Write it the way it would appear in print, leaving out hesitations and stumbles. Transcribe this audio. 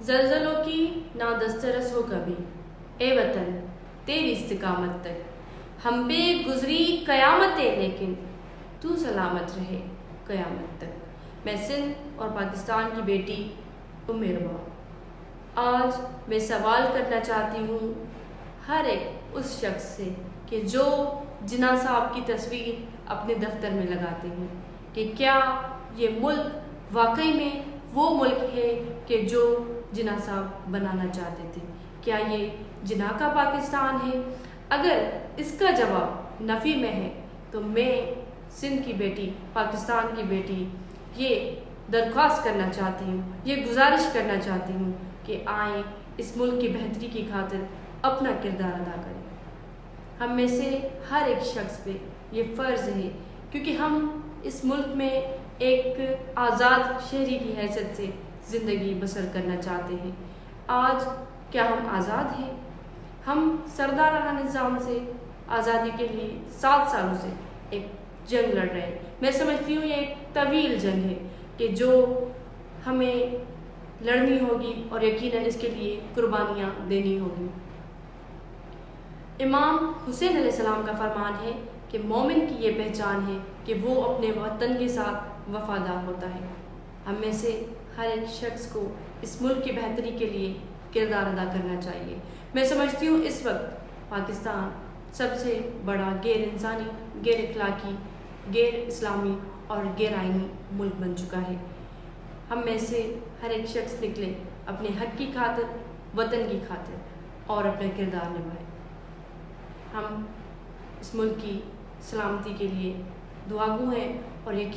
زلزلوں کی نہ دسترس ہو کبھی، اے وطن تیری استقامت تک ہم پہ گزری قیامتیں، لیکن تو سلامت رہے قیامت تک۔ میں سندھ اور پاکستان کی بیٹی ام ربا آج میں سوال کرنا چاہتی ہوں ہر ایک اس شخص سے کہ جو جناح صاحب کی تصویر اپنے دفتر میں لگاتے ہیں کہ کیا یہ ملک واقعی میں وہ ملک ہے کہ جو جناح صاحب بنانا چاہتے تھے؟ کیا یہ جناح کا پاکستان ہے؟ اگر اس کا جواب نفی میں ہے تو میں سندھ کی بیٹی، پاکستان کی بیٹی یہ درخواست کرنا چاہتی ہوں، یہ گزارش کرنا چاہتی ہوں کہ آئیں اس ملک کی بہتری کی خاطر اپنا کردار ادا کریں۔ ہم میں سے ہر ایک شخص پہ یہ فرض ہے، کیونکہ ہم اس ملک میں ایک آزاد شہری کی حیثیت سے زندگی بسر کرنا چاہتے ہیں۔ آج کیا ہم آزاد ہیں؟ ہم سردارانہ نظام سے آزادی کے لیے 7 سالوں سے ایک جنگ لڑ رہے ہیں۔ میں سمجھتی ہوں یہ ایک طویل جنگ ہے کہ جو ہمیں لڑنی ہوگی اور یقیناً اس کے لیے قربانیاں دینی ہوگی۔ امام حسین علیہ السلام کا فرمان ہے کہ مومن کی یہ پہچان ہے کہ وہ اپنے وطن کے ساتھ وفادار ہوتا ہے۔ ہم میں سے ہر ایک شخص کو اس ملک کی بہتری کے لیے کردار ادا کرنا چاہیے۔ میں سمجھتی ہوں اس وقت پاکستان سب سے بڑا غیر انسانی، غیر اخلاقی، غیر اسلامی اور غیر آئینی ملک بن چکا ہے۔ ہم میں سے ہر ایک شخص نکلے اپنے حق کی خاطر، وطن کی خاطر اور اپنا کردار نبھائے۔ ہم اس ملک کی سلامتی کے لیے دعا گو ہیں اور